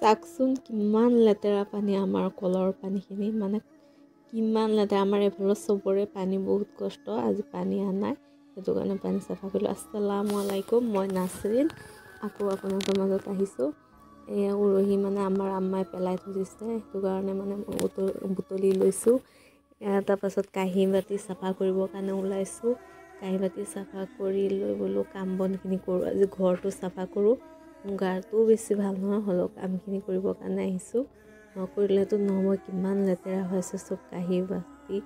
চাওকচোন কিমান লেতেৰা পানী আমাৰ কলৰ পানীখিনি মানে কিমান লেতেৰা আমাৰ এইফালে চবৰে পানী বহুত কষ্ট আজি পানী আনাই সেইটো কাৰণে পানী চাফা কৰিলোঁ। আসসালামু আলাইকুম, মই নাছৰিন আকৌ আপোনালোকৰ মাজত আহিছোঁ। এয়া উৰহি মানে আমাৰ আম্মাই পেলাই থৈ দিছে সেইটো কাৰণে মানে বুটলি লৈছোঁ। তাৰপাছত কাঁহী বাতি চাফা কৰিবৰ কাৰণে ওলাইছোঁ। কাঁহী বাতি চাফা কৰি লৈ বোলো কাম বনখিনি কৰোঁ, আজি ঘৰটো চাফা কৰোঁ। মোৰ গাটোও বেছি ভাল নহয়, হ'লেও কামখিনি কৰিবৰ কাৰণে আহিছোঁ। নকৰিলেতো নহ'ব, কিমান লেতেৰা হৈছে চব কাঁহী বাতি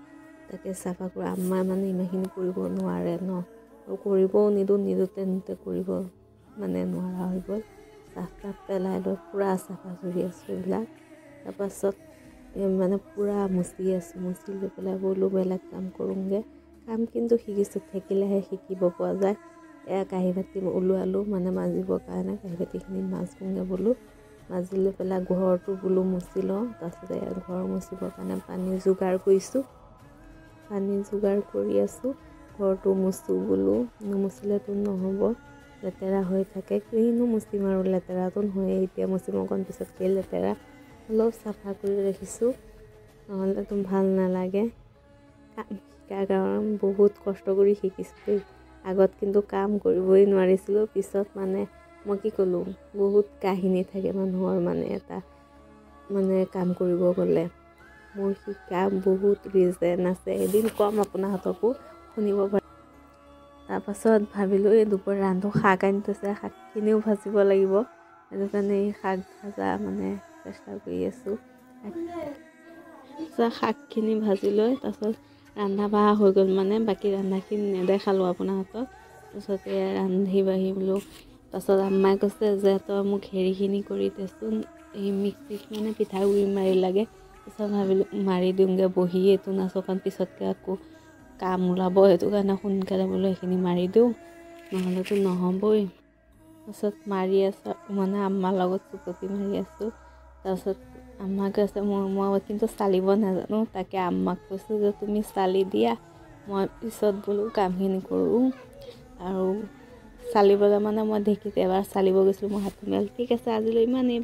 তাকে চাফা কৰোঁ। আম্মাই মানে ইমানখিনি কৰিব নোৱাৰে ন, আৰু কৰিবও নিদোঁতে কৰিব মানে নোৱাৰা হৈ গ'ল। চাফ পেলাই লৈ পূৰা চাফা কৰি আছোঁ এইবিলাক। তাৰপাছত মানে পূৰা মুচি লৈ পেলাই বোলো বেলেগ কাম কৰোঁগৈ। কাম কিন্তু শিকিছোঁ, থাকিলেহে শিকিব পৰা যায়। এয়া কাঁহী বাতি ওলোৱালোঁ মানে মাজিবৰ কাৰণে, কাঁহী বাতিখিনি মাজোঁগৈ বোলো। মাজি লৈ পেলাই ঘৰটো বোলো মুচি লওঁ। তাৰপিছতে ঘৰ মুচিবৰ কাৰণে পানী যোগাৰ কৰিছোঁ, পানী যোগাৰ কৰি আছোঁ। ঘৰটো মুচোঁ বোলো, নুমুচিলেতো নহ'ব, লেতেৰা হৈ থাকে। কিনো মুচিম আৰু, লেতেৰাটো নহয়ে, এতিয়া মুচিম অকণ পিছতকৈ লেতেৰা অলপ চাফা কৰি ৰাখিছোঁ, নহ'লেতো ভাল নালাগে। কাম শিকাৰ কাৰণে বহুত কষ্ট কৰি শিকিছোঁ। আগত কিন্তু কাম কৰিবই নোৱাৰিছিলোঁ, পিছত মানে মই কি ক'লোঁ, বহুত কাহিনী থাকে মানুহৰ মানে এটা মানে কাম কৰিব গ'লে। মোৰ শিকা বহুত ৰিজন আছে, এদিন ক'ম আপোনাহঁতকো, শুনিব পাৰে। তাৰপাছত ভাবিলোঁ এই দুপৰীয়া ৰান্ধো, শাক আনি থৈছে, শাকখিনিও ভাজিব লাগিব। সেইটো কাৰণে এই শাক ভাজা মানে চেষ্টা কৰি আছোঁ। শাকখিনি ভাজি লৈ তাৰপাছত ৰন্ধা বঢ়া হৈ গ'ল, মানে বাকী ৰন্ধাখিনি নেদেখালোঁ আপোনাহঁতক। তাৰপাছত এয়া ৰান্ধি বাঢ়ি বোলো, তাৰপাছত আম্মাই কৈছে যে তই মোক হেৰিখিনি কৰি দেচোন, এই মিক্সিত মানে পিঠাগুড়ি মাৰি লাগে। তাৰপিছত ভাবিলোঁ মাৰি দিওঁগৈ, বহিয়েইতো নাছোঁ, কাৰণ পিছতকৈ আকৌ কাম ওলাব, সেইটো কাৰণে সোনকালে বোলো সেইখিনি মাৰি দিওঁ, নহ'লেতো নহ'বই। তাৰপিছত মাৰি আছোঁ মানে আম্মাৰ লগত চুকতি মাৰি আছোঁ। তাৰপিছত আম্মাই কৈছে মই কিন্তু চালিব নাজানো, তাকে আম্মাক কৈছোঁ যে তুমি চালি দিয়া, মই পিছত বোলো কামখিনি কৰোঁ। আৰু চালিবলৈ মানে মই ঢেঁকীত এবাৰ চালিব গৈছিলোঁ, মোৰ হাতটো ঠিক আছে আজিলৈ ইমানেই।